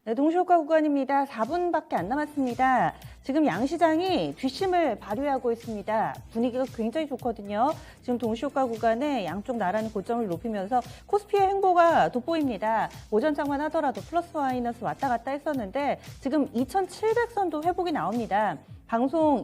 네, 동시효과 구간입니다. 4분밖에 안 남았습니다. 지금 양시장이 뒷심을 발휘하고 있습니다. 분위기가 굉장히 좋거든요. 지금 동시효과 구간에 양쪽 나란히 고점을 높이면서 코스피의 행보가 돋보입니다. 오전장만 하더라도 플러스 마이너스 왔다 갔다 했었는데 지금 2700선도 회복이 나옵니다.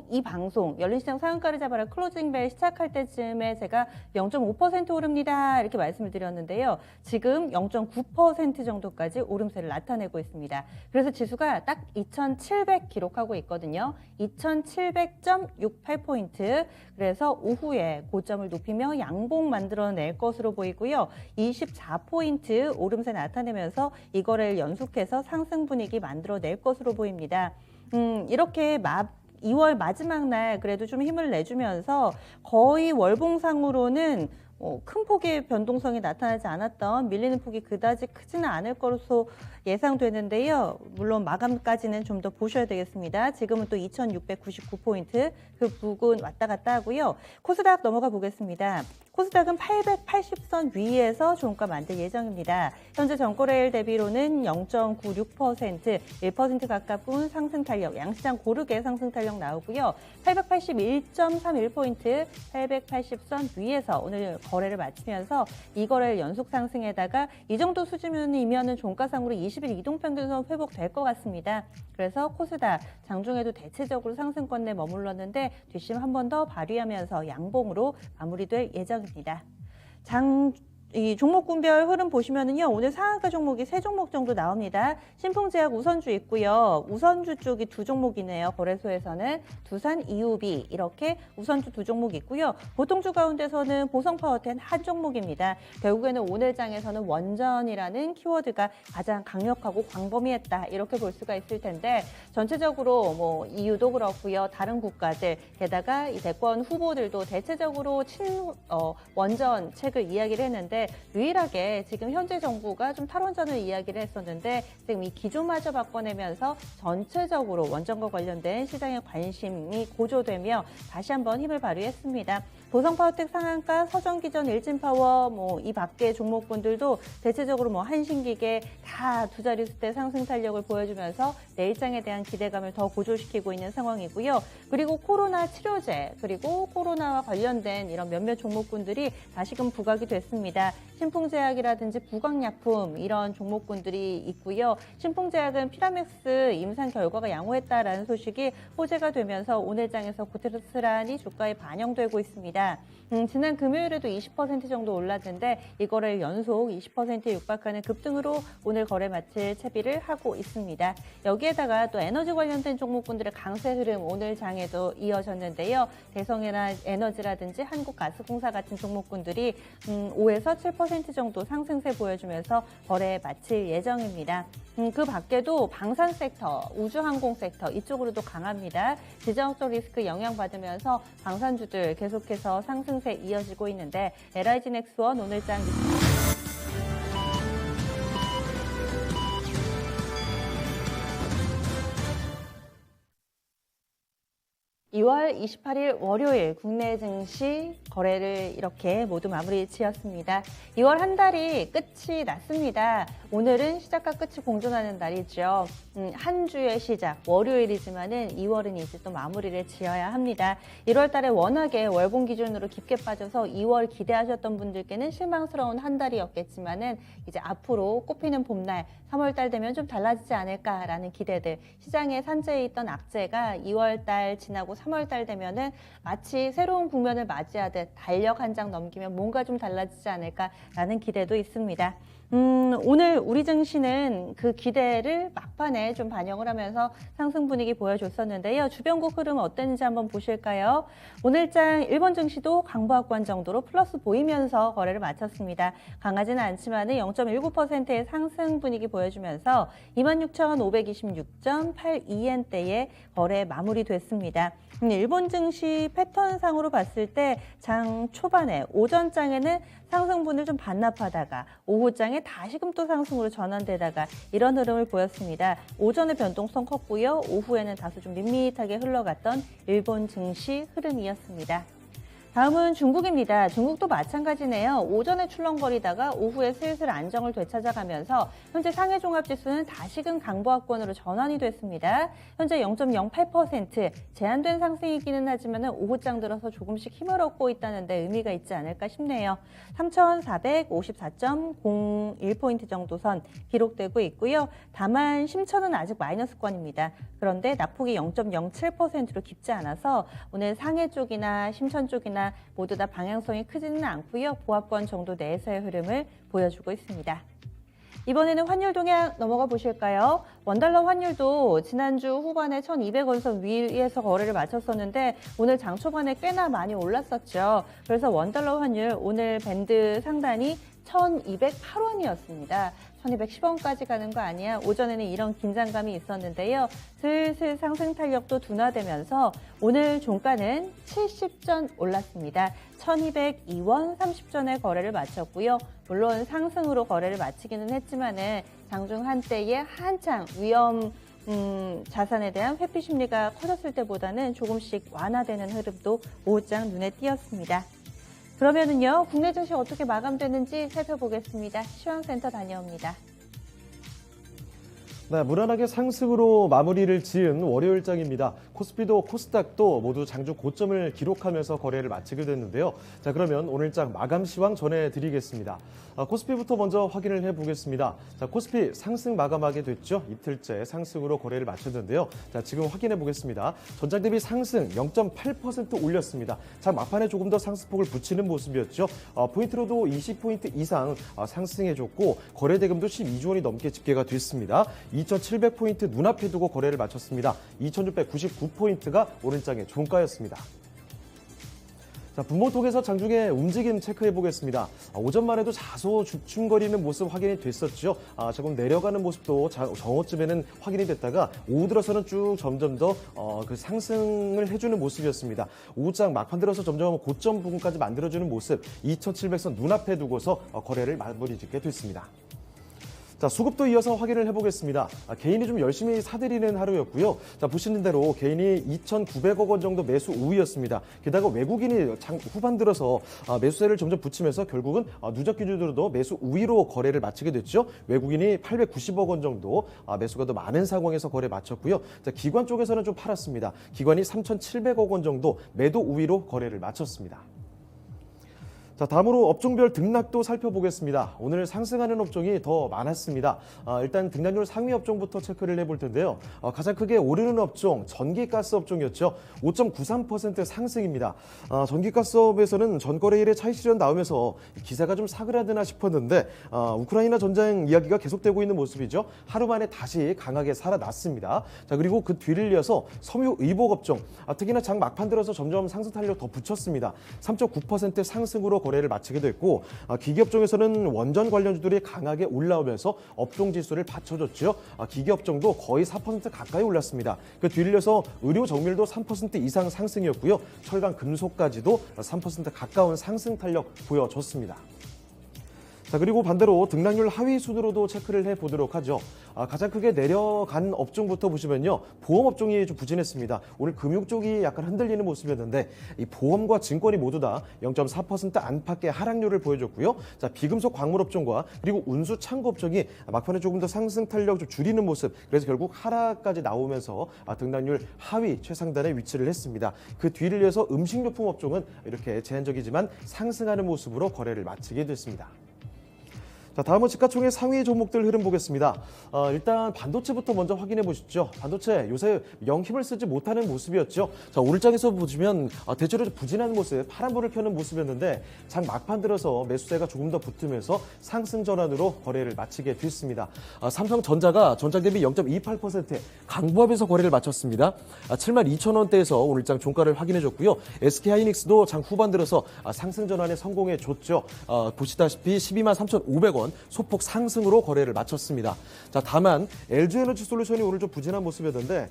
이 방송, 열린시장 상한가를 잡아라 클로징벨 시작할 때쯤에 제가 0.5% 오릅니다. 이렇게 말씀을 드렸는데요. 지금 0.9% 정도까지 오름세를 나타내고 있습니다. 그래서 지수가 딱 2700 기록하고 있거든요. 2700.68포인트. 그래서 오후에 고점을 높이며 양봉 만들어낼 것으로 보이고요. 24포인트 오름세 나타내면서 이 거래를 연속해서 상승 분위기 만들어낼 것으로 보입니다. 이렇게 2월 마지막 날 그래도 좀 힘을 내주면서 거의 월봉상으로는 큰 폭의 변동성이 나타나지 않았던 밀리는 폭이 그다지 크지는 않을 것으로 예상되는데요. 물론 마감까지는 좀 더 보셔야 되겠습니다. 지금은 또 2699포인트 그 부근 왔다 갔다 하고요. 코스닥 넘어가 보겠습니다. 코스닥은 880선 위에서 종가 만들 예정입니다. 현재 전거래일 대비로는 0.96%, 1% 가까운 상승 탄력, 양시장 고르게 상승 탄력 나오고요. 881.31포인트, 880선 위에서 오늘 거래를 마치면서 이 거래를 연속 상승에다가 이 정도 수준이면은 종가상으로 20일 이동평균선 회복될 것 같습니다. 그래서 코스닥 장중에도 대체적으로 상승권 내 머물렀는데 뒷심 한 번 더 발휘하면서 양봉으로 마무리될 예정입니다. 이 종목군별 흐름 보시면은요, 오늘 상한가 종목이 3종목 정도 나옵니다. 신풍제약 우선주 있고요. 우선주 쪽이 2종목이네요. 거래소에서는 두산 EUB 이렇게 우선주 2종목 있고요. 보통주 가운데서는 보성파워텐 한 종목입니다. 결국에는 오늘 장에서는 원전이라는 키워드가 가장 강력하고 광범위했다 이렇게 볼 수가 있을 텐데 전체적으로 뭐 EU도 그렇고요. 다른 국가들 게다가 이 대권 후보들도 대체적으로 원전책을 이야기를 했는데 유일하게 지금 현재 정부가 좀 탈원전을 이야기를 했었는데 지금 이 기조마저 바꿔내면서 전체적으로 원전과 관련된 시장의 관심이 고조되며 다시 한번 힘을 발휘했습니다. 보성파워텍 상한가, 서정기전, 일진파워 이 밖의 종목군들도 대체적으로 한신기계 다 두 자릿수대 상승 탄력을 보여주면서 내일장에 대한 기대감을 더 고조시키고 있는 상황이고요. 그리고 코로나 치료제 그리고 코로나와 관련된 이런 몇몇 종목군들이 다시금 부각이 됐습니다. 신풍제약이라든지 부강약품 이런 종목군들이 있고요. 신풍제약은 피라맥스 임상 결과가 양호했다라는 소식이 호재가 되면서 오늘 장에서 고스란히 주가에 반영되고 있습니다. 지난 금요일에도 20% 정도 올랐는데 이거를 연속 20%에 육박하는 급등으로 오늘 거래 마칠 채비를 하고 있습니다. 여기에다가 또 에너지 관련된 종목군들의 강세 흐름 오늘 장에도 이어졌는데요. 대성에너지라든지 한국가스공사 같은 종목군들이 5에서 7% 정도 상승세 보여주면서 거래 마칠 예정입니다. 그 밖에도 방산 섹터, 우주항공 섹터 이쪽으로도 강합니다. 지정학적 리스크 영향받으면서 방산주들 계속해서 상승세 이어지고 있는데 LIG 넥스원 오늘장 2월 28일 월요일 국내 증시 거래를 이렇게 모두 마무리 지었습니다. 2월 한 달이 끝이 났습니다. 오늘은 시작과 끝이 공존하는 날이죠. 한 주의 시작, 월요일이지만은 2월은 이제 또 마무리를 지어야 합니다. 1월 달에 워낙에 월봉 기준으로 깊게 빠져서 2월 기대하셨던 분들께는 실망스러운 한 달이었겠지만은 이제 앞으로 꽃피는 봄날 3월 달 되면 좀 달라지지 않을까라는 기대들, 시장에 산재해 있던 악재가 2월 달 지나고 3월 달 되면은 마치 새로운 국면을 맞이하듯 달력 한 장 넘기면 뭔가 좀 달라지지 않을까라는 기대도 있습니다. 오늘 우리 증시는 그 기대를 막판에 좀 반영을 하면서 상승 분위기 보여줬었는데요. 주변국 흐름 어땠는지 한번 보실까요? 오늘장 일본 증시도 강보합권 정도로 플러스 보이면서 거래를 마쳤습니다. 강하지는 않지만 0.19%의 상승 분위기 보여주면서 26,526.82엔대에 거래 마무리됐습니다. 일본 증시 패턴상으로 봤을 때 장 초반에 오전장에는 상승분을 좀 반납하다가 오후장에 다시금 또 상승으로 전환되다가 이런 흐름을 보였습니다. 오전에 변동성 컸고요. 오후에는 다소 좀 밋밋하게 흘러갔던 일본 증시 흐름이었습니다. 다음은 중국입니다. 중국도 마찬가지네요. 오전에 출렁거리다가 오후에 슬슬 안정을 되찾아가면서 현재 상해 종합지수는 다시금 강보합권으로 전환이 됐습니다. 현재 0.08% 제한된 상승이기는 하지만 오후장 들어서 조금씩 힘을 얻고 있다는 데 의미가 있지 않을까 싶네요. 3,454.01포인트 정도 선 기록되고 있고요. 다만 심천은 아직 마이너스권입니다. 그런데 낙폭이 0.07%로 깊지 않아서 오늘 상해 쪽이나 심천 쪽이나 모두 다 방향성이 크지는 않고요. 보합권 정도 내에서의 흐름을 보여주고 있습니다. 이번에는 환율 동향 넘어가 보실까요? 원달러 환율도 지난주 후반에 1,200원 선 위에서 거래를 마쳤었는데 오늘 장 초반에 꽤나 많이 올랐었죠. 그래서 원달러 환율 오늘 밴드 상단이 1,208원이었습니다. 1,210원까지 가는 거 아니야? 오전에는 이런 긴장감이 있었는데요. 슬슬 상승 탄력도 둔화되면서 오늘 종가는 70전 올랐습니다. 1,202원 30전에 거래를 마쳤고요. 물론 상승으로 거래를 마치기는 했지만은 장중 한때에 한창 위험 자산에 대한 회피 심리가 커졌을 때보다는 조금씩 완화되는 흐름도 오후장 눈에 띄었습니다. 그러면은요, 국내 증시 어떻게 마감되는지 살펴보겠습니다. 시황센터 다녀옵니다. 네, 무난하게 상승으로 마무리를 지은 월요일장입니다. 코스피도 코스닥도 모두 장중 고점을 기록하면서 거래를 마치게 됐는데요. 자, 그러면 오늘장 마감 시황 전해드리겠습니다. 코스피부터 먼저 확인을 해보겠습니다. 자, 코스피 상승 마감하게 됐죠. 이틀째 상승으로 거래를 마쳤는데요. 자, 지금 확인해 보겠습니다. 전장 대비 상승 0.8% 올렸습니다. 장 막판에 조금 더 상승폭을 붙이는 모습이었죠. 포인트로도 20포인트 이상 상승해줬고 거래 대금도 12조 원이 넘게 집계가 됐습니다. 2,700포인트 눈앞에 두고 거래를 마쳤습니다. 2,699포인트가 오른장의 종가였습니다. 자, 분모통에서 장중에 움직임 체크해 보겠습니다. 오전만 해도 다소 주춤거리는 모습 확인이 됐었죠. 조금 내려가는 모습도 정오쯤에는 확인이 됐다가 오후 들어서는 쭉 점점 더 그 상승을 해주는 모습이었습니다. 오후장 막판 들어서 점점 고점 부분까지 만들어주는 모습 2,700선 눈앞에 두고서 거래를 마무리 짓게 됐습니다. 자, 수급도 이어서 확인을 해보겠습니다. 개인이 좀 열심히 사들이는 하루였고요. 자, 보시는 대로 개인이 2,900억 원 정도 매수 우위였습니다. 게다가 외국인이 장 후반 들어서 매수세를 점점 붙이면서 결국은 누적 기준으로도 매수 우위로 거래를 마치게 됐죠. 외국인이 890억 원 정도 매수가 더 많은 상황에서 거래 마쳤고요. 자, 기관 쪽에서는 좀 팔았습니다. 기관이 3,700억 원 정도 매도 우위로 거래를 마쳤습니다. 자, 다음으로 업종별 등락도 살펴보겠습니다. 오늘 상승하는 업종이 더 많았습니다. 일단 등락률 상위 업종부터 체크를 해볼 텐데요. 가장 크게 오르는 업종, 전기가스 업종이었죠. 5.93% 상승입니다. 전기가스업에서는 전거래일에 차익 실현 나오면서 기세가 좀 사그라드나 싶었는데 우크라이나 전쟁 이야기가 계속되고 있는 모습이죠. 하루 만에 다시 강하게 살아났습니다. 자, 그리고 그 뒤를 이어서 섬유 의복 업종, 특히나 장 막판 들어서 점점 상승 탄력 더 붙였습니다. 3.9% 상승으로 거래를 마치게 됐고 기기업종에서는 원전 관련주들이 강하게 올라오면서 업종 지수를 받쳐줬죠. 기기업종도 거의 4% 가까이 올랐습니다. 그 뒤를 이어서 의료 정밀도 3% 이상 상승이었고요. 철강 금속까지도 3% 가까운 상승 탄력 보여줬습니다. 자, 그리고 반대로 등락률 하위 순으로도 체크를 해보도록 하죠. 가장 크게 내려간 업종부터 보시면요. 보험 업종이 좀 부진했습니다. 오늘 금융 쪽이 약간 흔들리는 모습이었는데 이 보험과 증권이 모두 다 0.4% 안팎의 하락률을 보여줬고요. 자, 비금속 광물 업종과 그리고 운수 창고 업종이 막판에 조금 더 상승 탄력 좀 줄이는 모습. 그래서 결국 하락까지 나오면서 등락률 하위 최상단에 위치를 했습니다. 그 뒤를 이어서 음식료품 업종은 이렇게 제한적이지만 상승하는 모습으로 거래를 마치게 됐습니다. 자, 다음은 시가총액 상위 종목들 흐름 보겠습니다. 일단 반도체부터 먼저 확인해 보시죠. 반도체 요새 영 힘을 쓰지 못하는 모습이었죠. 자, 오늘장에서 보시면 대체로 부진한 모습, 파란불을 켜는 모습이었는데 장 막판 들어서 매수세가 조금 더 붙으면서 상승 전환으로 거래를 마치게 됐습니다. 삼성전자가 전장 대비 0.28% 강보합에서 거래를 마쳤습니다. 72,000원대에서 오늘장 종가를 확인해 줬고요. SK하이닉스도 장 후반 들어서 상승 전환에 성공해 줬죠. 보시다시피 123,500원 1,900원 소폭 상승으로 거래를 마쳤습니다. 자, 다만 LG에너지솔루션이 오늘 좀 부진한 모습이었는데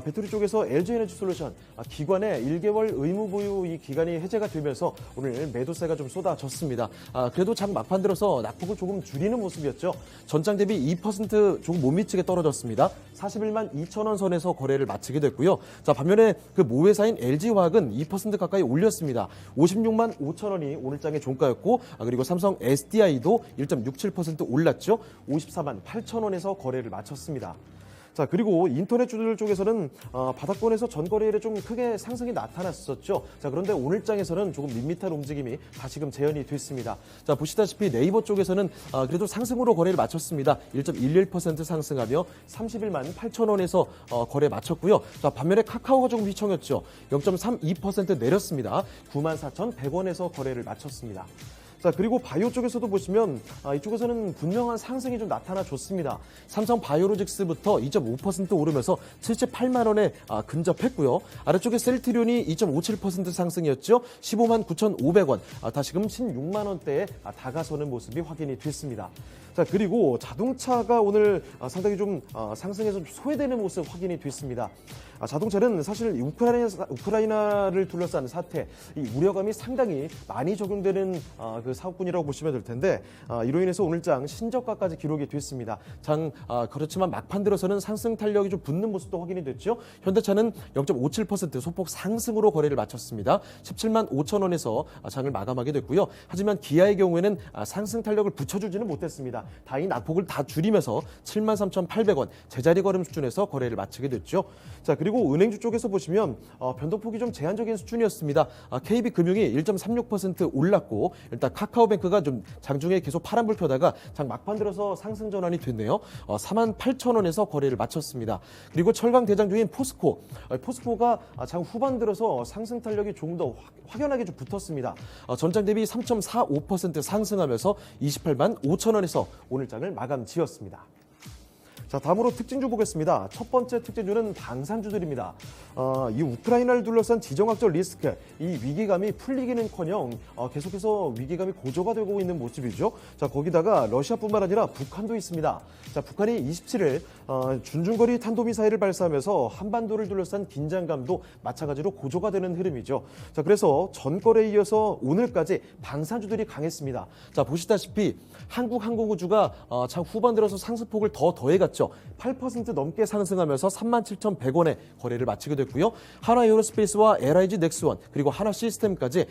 배터리 쪽에서 LG에너지솔루션 기관의 1개월 의무 보유 이 기간이 해제가 되면서 오늘 매도세가 좀 쏟아졌습니다. 그래도 장 막판 들어서 낙폭을 조금 줄이는 모습이었죠. 전장 대비 2% 조금 못 미치게 떨어졌습니다. 41만 2천원 선에서 거래를 마치게 됐고요. 자, 반면에 그 모회사인 LG화학은 2% 가까이 올렸습니다. 56만 5천원이 오늘 장의 종가였고, 그리고 삼성 SDI도 1.67% 올랐죠. 54만 8천원에서 거래를 마쳤습니다. 자, 그리고 인터넷주들 쪽에서는 바닥권에서 전거래일에 좀 크게 상승이 나타났었죠. 자, 그런데 오늘 장에서는 조금 밋밋한 움직임이 다시금 재현이 됐습니다. 자, 보시다시피 네이버 쪽에서는 그래도 상승으로 거래를 마쳤습니다. 1.11% 상승하며 31만 8천원에서 거래 마쳤고요. 자, 반면에 카카오가 조금 휘청였죠. 0.32% 내렸습니다. 94,100원에서 거래를 마쳤습니다. 자, 그리고 바이오 쪽에서도 보시면 이쪽에서는 분명한 상승이 좀 나타나줬습니다. 삼성 바이오로직스부터 2.5% 오르면서 78만 원에 근접했고요. 아래쪽에 셀트리온이 2.57% 상승이었죠. 15만 9,500원. 다시금 16만 원대에 다가서는 모습이 확인이 됐습니다. 자, 그리고 자동차가 오늘 상당히 좀 상승해서 좀 소외되는 모습 확인이 됐습니다. 자동차는 사실 우크라이나를 둘러싼 사태, 이 우려감이 상당히 많이 적용되는 그 사업군이라고 보시면 될 텐데 이로 인해서 오늘장 신저가까지 기록이 됐습니다. 그렇지만 막판 들어서는 상승 탄력이 좀 붙는 모습도 확인이 됐죠. 현대차는 0.57% 소폭 상승으로 거래를 마쳤습니다. 17만 5천 원에서 장을 마감하게 됐고요. 하지만 기아의 경우에는 상승 탄력을 붙여주지는 못했습니다. 다행히 낙폭을 다 줄이면서 7만 3,800원 제자리 걸음 수준에서 거래를 마치게 됐죠. 자, 그리고 은행주 쪽에서 보시면 변동폭이 좀 제한적인 수준이었습니다. KB금융이 1.36% 올랐고 일단 카카오뱅크가 좀 장중에 계속 파란불 펴다가 장 막판 들어서 상승 전환이 됐네요. 4만 8천 원에서 거래를 마쳤습니다. 그리고 철강 대장주인 포스코가 장 후반 들어서 상승 탄력이 조금 더 확연하게 좀 붙었습니다. 전장 대비 3.45% 상승하면서 28만 5천 원에서 오늘 장을 마감 지었습니다. 자, 다음으로 특징주 보겠습니다. 첫 번째 특징주는 방산주들입니다. 이 우크라이나를 둘러싼 지정학적 리스크, 이 위기감이 풀리기는커녕 계속해서 위기감이 고조가 되고 있는 모습이죠. 자, 거기다가 러시아뿐만 아니라 북한도 있습니다. 자, 북한이 27일 준중거리 탄도미사일을 발사하면서 한반도를 둘러싼 긴장감도 마찬가지로 고조가 되는 흐름이죠. 자, 그래서 전거래에 이어서 오늘까지 방산주들이 강했습니다. 자, 보시다시피 한국항공우주가 장 후반 들어서 상승폭을 더해갔죠. 8% 넘게 상승하면서 37,100원에 거래를 마치게 됐고요. 하나에어로스페이스와 LIG 넥스원 그리고 하나시스템까지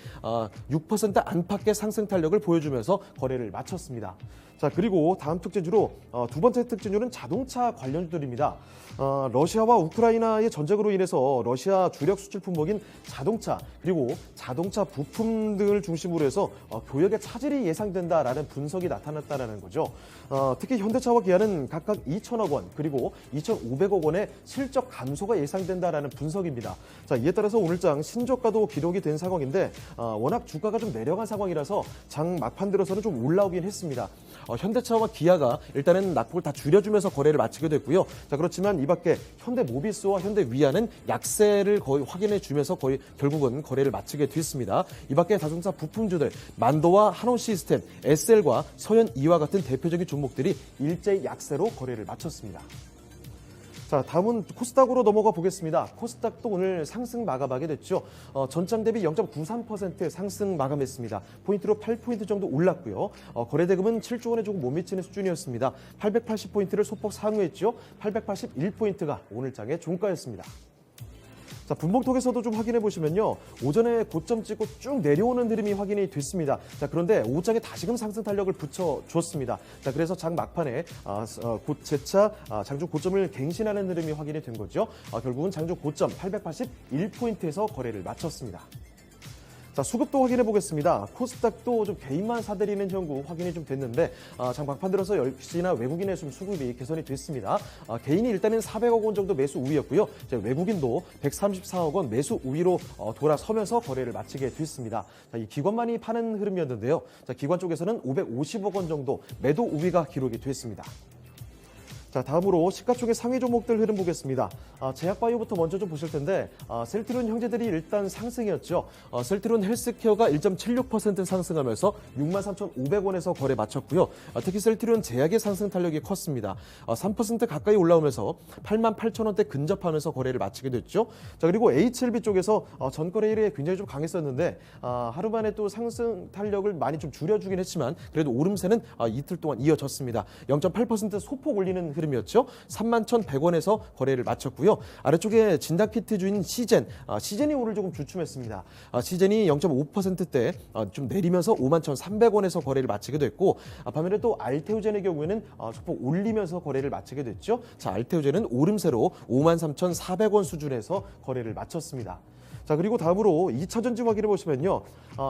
6% 안팎의 상승 탄력을 보여주면서 거래를 마쳤습니다. 자, 그리고 다음 특징주로 두 번째 특징주는 자동차 관련주들입니다. 러시아와 우크라이나의 전쟁으로 인해서 러시아 주력 수출 품목인 자동차 그리고 자동차 부품 등을 중심으로 해서 교역의 차질이 예상된다라는 분석이 나타났다는 거죠. 특히 현대차와 기아는 각각 2천억 원 그리고 2,500억 원의 실적 감소가 예상된다라는 분석입니다. 자, 이에 따라서 오늘장 신저가도 기록이 된 상황인데 워낙 주가가 좀 내려간 상황이라서 장 막판 들어서는 좀 올라오긴 했습니다. 현대차와 기아가 일단은 낙폭을 다 줄여주면서 거래를 마치게 됐고요. 자, 그렇지만 이 밖에 현대모비스와 현대위아는 약세를 거의 확인해 주면서 거의 결국은 거래를 마치게 됐습니다. 이 밖에 자동차 부품주들 만도와 한온시스템, SL과 서현이와 같은 대표적인 종목들이 일제히 약세로 거래를 마쳤습니다. 자, 다음은 코스닥으로 넘어가 보겠습니다. 코스닥도 오늘 상승 마감하게 됐죠. 전장 대비 0.93% 상승 마감했습니다. 포인트로 8포인트 정도 올랐고요. 거래대금은 7조 원에 조금 못 미치는 수준이었습니다. 880포인트를 소폭 상회했죠. 881포인트가 오늘 장의 종가였습니다. 자, 분봉톡에서도 좀 확인해 보시면요. 오전에 고점 찍고 쭉 내려오는 흐름이 확인이 됐습니다. 자, 그런데 오후장에 다시금 상승 탄력을 붙여줬습니다. 자, 그래서 장 막판에 곧 재차 장중 고점을 갱신하는 흐름이 확인이 된 거죠. 결국은 장중 고점 881포인트에서 거래를 마쳤습니다. 자, 수급도 확인해 보겠습니다. 코스닥도 좀 개인만 사들이는 형국 확인이 좀 됐는데 장 막판 들어서 역시나 외국인의 좀 수급이 개선이 됐습니다. 개인이 일단은 400억 원 정도 매수 우위였고요. 외국인도 134억 원 매수 우위로 돌아서면서 거래를 마치게 됐습니다. 자, 이 기관만이 파는 흐름이었는데요. 자, 기관 쪽에서는 550억 원 정도 매도 우위가 기록이 됐습니다. 자, 다음으로 시가 쪽의 상위 종목들 흐름 보겠습니다. 제약바이오부터 먼저 좀 보실 텐데 셀트리온 형제들이 일단 상승이었죠. 셀트리온 헬스케어가 1.76% 상승하면서 63,500원에서 거래 마쳤고요. 특히 셀트리온 제약의 상승 탄력이 컸습니다. 3% 가까이 올라오면서 88,000원대 근접하면서 거래를 마치게 됐죠. 자, 그리고 HLB 쪽에서 전거래일에 굉장히 좀 강했었는데 하루 만에 또 상승 탄력을 많이 좀 줄여주긴 했지만 그래도 오름세는 이틀 동안 이어졌습니다. 0.8% 소폭 올리는 흐름이었죠. 31,100원에서 거래를 마쳤고요. 아래쪽에 진단키트주인 시젠이 오늘 조금 주춤했습니다. 시젠이 0.5%대 좀 내리면서 51,300원에서 거래를 마치게 됐고 반면에 또 알테오젠의 경우에는 소폭 올리면서 거래를 마치게 됐죠. 자, 알테오젠은 오름세로 53,400원 수준에서 거래를 마쳤습니다. 자, 그리고 다음으로 2차전지 확인해 보시면요.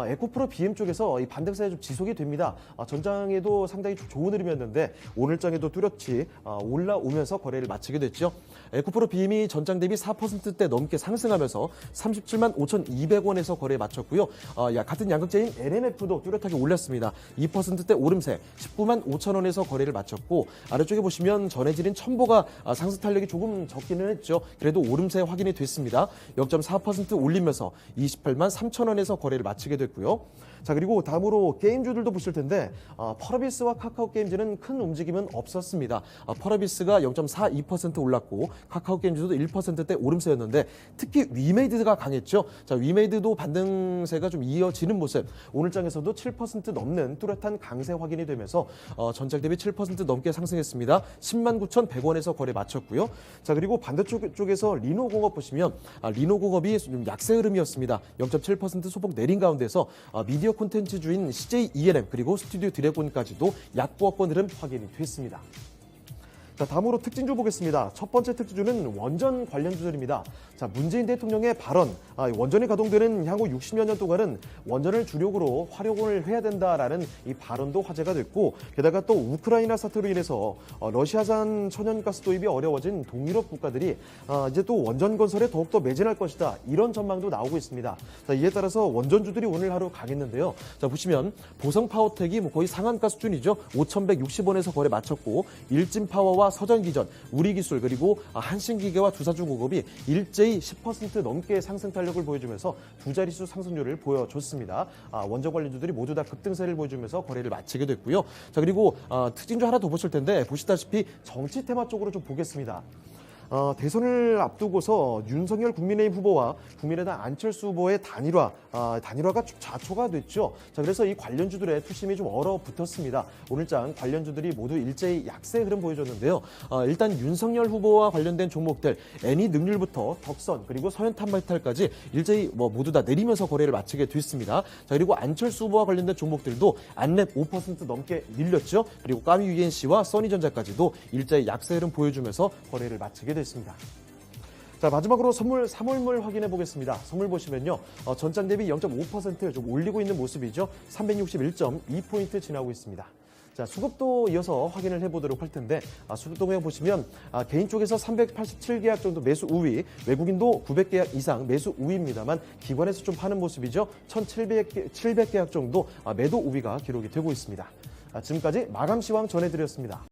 에코프로 BM 쪽에서 이 반등세가 좀 지속이 됩니다. 전장에도 상당히 좀 좋은 흐름이었는데 오늘장에도 뚜렷이 올라오면서 거래를 마치게 됐죠. 에코프로 BM이 전장 대비 4%대 넘게 상승하면서 37만 5,200원에서 거래에 마쳤고요. 같은 양극재인 LNF도 뚜렷하게 올렸습니다. 2%대 오름세 19만 5천원에서 거래를 마쳤고 아래쪽에 보시면 전해질인 첨보가 상승 탄력이 조금 적기는 했죠. 그래도 오름세 확인이 됐습니다. 0.4% 올리면서 28만 3천원에서 거래를 마치게 됐고요. 자, 그리고 다음으로 게임주들도 보실 텐데 펄어비스와 카카오게임즈는 큰 움직임은 없었습니다. 펄어비스가 0.42% 올랐고 카카오게임즈도 1%대 오름세였는데 특히 위메이드가 강했죠. 자, 위메이드도 반등세가 좀 이어지는 모습. 오늘장에서도 7% 넘는 뚜렷한 강세 확인이 되면서 전장 대비 7% 넘게 상승했습니다. 10만 9,100원에서 거래 마쳤고요. 자, 그리고 반대쪽에서 리노공업 보시면 리노공업이 좀 약세 흐름이었습니다. 0.7% 소폭 내린 가운데서 미디어 콘텐츠주인 CJ ENM 그리고 스튜디오 드래곤까지도 약보합권 흐름 확인이 됐습니다. 자, 다음으로 특징주 보겠습니다. 첫 번째 특징주는 원전 관련주들입니다. 자, 문재인 대통령의 발언, 원전이 가동되는 향후 60여 년 동안은 원전을 주력으로 활용을 해야 된다라는 이 발언도 화제가 됐고, 게다가 또 우크라이나 사태로 인해서 러시아산 천연가스 도입이 어려워진 동유럽 국가들이 이제 또 원전 건설에 더욱더 매진할 것이다. 이런 전망도 나오고 있습니다. 자, 이에 따라서 원전주들이 오늘 하루 강했는데요. 자, 보시면 보성파워텍이 거의 상한가 수준이죠. 5,160원에서 거래 마쳤고, 일진파워와 서전기전, 우리기술 그리고 한신기계와 두사중공업이 일제히 10% 넘게 상승 탄력을 보여주면서 두 자릿수 상승률을 보여줬습니다. 원전 관련주들이 모두 다 급등세를 보여주면서 거래를 마치게 됐고요. 자, 그리고 특징주 하나 더 보실 텐데 보시다시피 정치 테마 쪽으로 좀 보겠습니다. 대선을 앞두고서 윤석열 국민의힘 후보와 국민의당 안철수 후보의 단일화가 좀 자초가 됐죠. 자, 그래서 이 관련주들의 투심이 좀 얼어붙었습니다. 오늘장 관련주들이 모두 일제히 약세 흐름 보여줬는데요. 일단 윤석열 후보와 관련된 종목들 애니능률부터 덕선 그리고 서현탄발탈까지 일제히 모두 다 내리면서 거래를 마치게 됐습니다. 자, 그리고 안철수 후보와 관련된 종목들도 안랩 5% 넘게 밀렸죠. 그리고 까미 UNC와 써니전자까지도 일제히 약세 흐름 보여주면서 거래를 마치게 됐습니다. 자, 마지막으로 사물물 확인해 보겠습니다. 선물 보시면요. 전장 대비 0.5% 좀 올리고 있는 모습이죠. 361.2포인트 지나고 있습니다. 자, 수급도 이어서 확인을 해보도록 할 텐데 수급 동향 보시면 개인 쪽에서 387계약 정도 매수 우위, 외국인도 900계약 이상 매수 우위입니다만 기관에서 좀 파는 모습이죠. 1700계약 정도 매도 우위가 기록이 되고 있습니다. 지금까지 마감시황 전해드렸습니다.